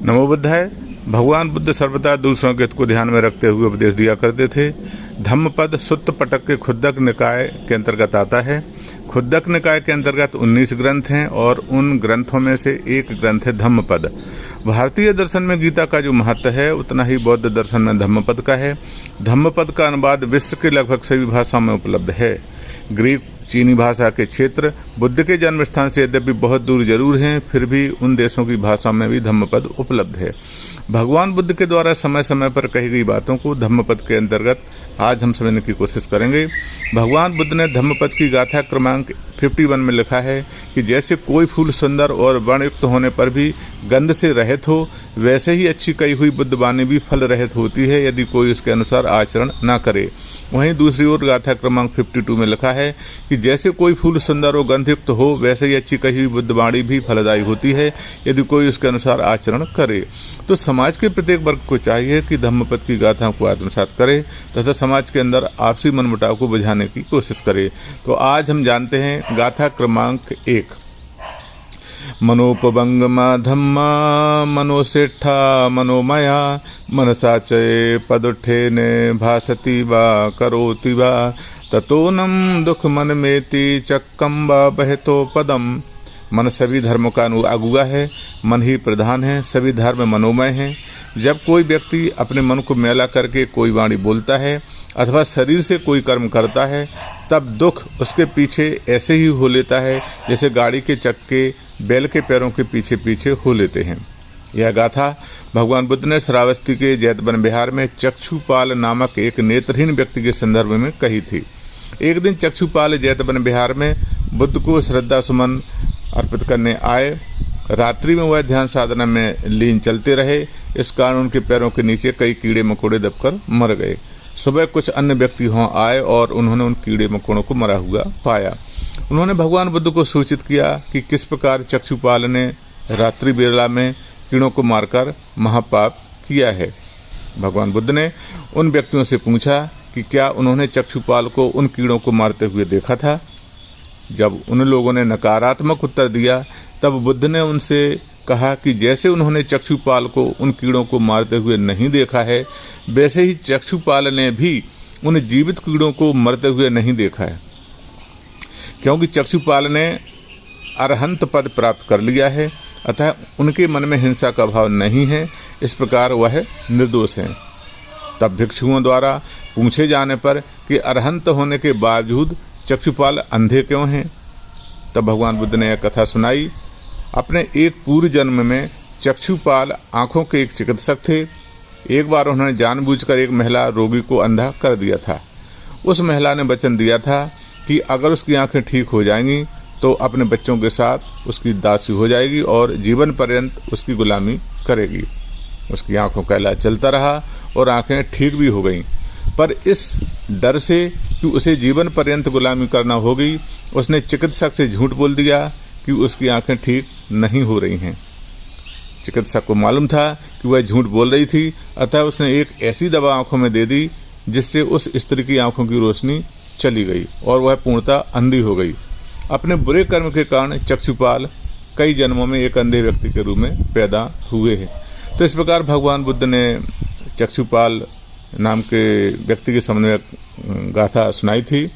नमो बुद्धाय। भगवान बुद्ध सर्वदा दूसरों के हित को ध्यान में रखते हुए उपदेश दिया करते थे। धम्मपद सुत्त पिटक के खुद्दक निकाय के अंतर्गत आता है। खुद्दक निकाय के अंतर्गत 19 ग्रंथ हैं और उन ग्रंथों में से एक ग्रंथ है धम्मपद। भारतीय दर्शन में गीता का जो महत्व है उतना ही बौद्ध दर्शन में धम्मपद का है। धम्मपद का अनुवाद विश्व के लगभग सभी भाषाओं में उपलब्ध है। ग्रीक चीनी भाषा के क्षेत्र बुद्ध के जन्म स्थान से यद्यपि बहुत दूर जरूर हैं, फिर भी उन देशों की भाषाओं में भी धम्मपद उपलब्ध है। भगवान बुद्ध के द्वारा समय समय पर कही गई बातों को धम्मपद के अंतर्गत आज हम समझने की कोशिश करेंगे। भगवान बुद्ध ने धम्मपद की गाथा क्रमांक 51 में लिखा है कि जैसे कोई फूल सुंदर और वर्णयुक्त होने पर भी गंध से रहित हो, वैसे ही अच्छी कही हुई बुद्ध वाणी भी फल रहित होती है यदि कोई उसके अनुसार आचरण न करे। वहीं दूसरी ओर गाथा क्रमांक 52 में लिखा है कि जैसे कोई फूल सुंदर और गंधयुक्त हो, वैसे ही अच्छी कही हुई बुद्ध वाणी भी फलदायी होती है यदि कोई उसके अनुसार आचरण करे। तो समाज के प्रत्येक वर्ग को चाहिए कि धम्मपद की गाथा को आत्मसात करे तथा समाज के अंदर आपसी मनमुटाव को बुझाने की कोशिश करे। तो आज हम जानते हैं गाथा क्रमांक 1। मनोपभंगमा धम्मा मनोसेठा मनोमया मनसा चये पदुठेने भासति वा करोति वा ततोनम दुख मन मेति चक्कम वा बहतो पदम। मन सभी धर्मों का अगुआ है, मन ही प्रधान है, सभी धर्म मनोमय हैं। जब कोई व्यक्ति अपने मन को मैला करके कोई वाणी बोलता है अथवा शरीर से कोई कर्म करता है, तब दुख उसके पीछे ऐसे ही हो लेता है जैसे गाड़ी के चक्के बैल के पैरों के पीछे पीछे हो लेते हैं। यह गाथा भगवान बुद्ध ने श्रावस्ती के जैतवन बिहार में चक्षुपाल नामक एक नेत्रहीन व्यक्ति के संदर्भ में कही थी। एक दिन चक्षुपाल जैतवन बिहार में बुद्ध को श्रद्धा सुमन अर्पित करने आए। रात्रि में वह ध्यान साधना में लीन चलते रहे, इस कारण उनके पैरों के नीचे कई कीड़े मकोड़े दबकर मर गए। सुबह कुछ अन्य व्यक्ति वहाँ आए और उन्होंने उन कीड़े मकोड़ों को मरा हुआ पाया। उन्होंने भगवान बुद्ध को सूचित किया कि किस प्रकार चक्षुपाल ने रात्रि बेला में कीड़ों को मारकर महापाप किया है। भगवान बुद्ध ने उन व्यक्तियों से पूछा कि क्या उन्होंने चक्षुपाल को उन कीड़ों को मारते हुए देखा था। जब उन लोगों ने नकारात्मक उत्तर दिया तब बुद्ध ने उनसे कहा कि जैसे उन्होंने चक्षुपाल को उन कीड़ों को मारते हुए नहीं देखा है, वैसे ही चक्षुपाल ने भी उन जीवित कीड़ों को मरते हुए नहीं देखा है, क्योंकि चक्षुपाल ने अरहंत पद प्राप्त कर लिया है, अतः उनके मन में हिंसा का भाव नहीं है। इस प्रकार वह निर्दोष हैं। तब भिक्षुओं द्वारा पूछे जाने पर कि अरहंत होने के बावजूद चक्षुपाल अंधे क्यों हैं, तब भगवान बुद्ध ने यह कथा सुनाई। अपने एक पूर्व जन्म में चक्षुपाल आँखों के एक चिकित्सक थे। एक बार उन्होंने जानबूझकर एक महिला रोगी को अंधा कर दिया था। उस महिला ने वचन दिया था कि अगर उसकी आंखें ठीक हो जाएंगी तो अपने बच्चों के साथ उसकी दासी हो जाएगी और जीवन पर्यंत उसकी गुलामी करेगी। उसकी आंखों का इलाज चलता रहा और आंखें ठीक भी हो गईं, पर इस डर से कि उसे जीवन पर्यंत गुलामी करना होगी, उसने चिकित्सक से झूठ बोल दिया कि उसकी आंखें ठीक नहीं हो रही हैं। चिकित्सक को मालूम था कि वह झूठ बोल रही थी, अतः उसने एक ऐसी दवा आंखों में दे दी जिससे उस स्त्री की आंखों की रोशनी चली गई और वह पूर्णतः अंधी हो गई। अपने बुरे कर्म के कारण चक्षुपाल कई जन्मों में एक अंधे व्यक्ति के रूप में पैदा हुए हैं। तो इस प्रकार भगवान बुद्ध ने चक्षुपाल नाम के व्यक्ति के सामने गाथा सुनाई थी।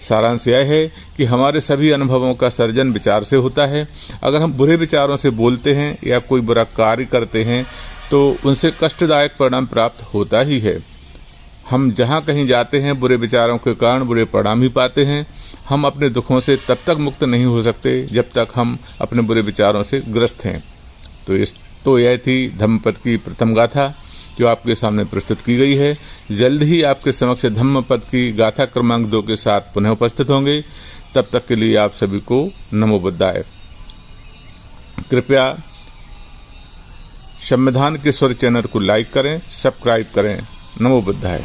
सारांश यह है कि हमारे सभी अनुभवों का सर्जन विचार से होता है। अगर हम बुरे विचारों से बोलते हैं या कोई बुरा कार्य करते हैं तो उनसे कष्टदायक परिणाम प्राप्त होता ही है। हम जहाँ कहीं जाते हैं बुरे विचारों के कारण बुरे परिणाम ही पाते हैं। हम अपने दुखों से तब तक मुक्त नहीं हो सकते जब तक हम अपने बुरे विचारों से ग्रस्त हैं। तो यह थी धम्मपद की प्रथम गाथा जो आपके सामने प्रस्तुत की गई है। जल्द ही आपके समक्ष धम्मपद की गाथा क्रमांक 2 के साथ पुनः उपस्थित होंगे। तब तक के लिए आप सभी को नमो बुद्धाय। कृपया संविधान के स्वर चैनल को लाइक करें, सब्सक्राइब करें। नमो बुद्धाय।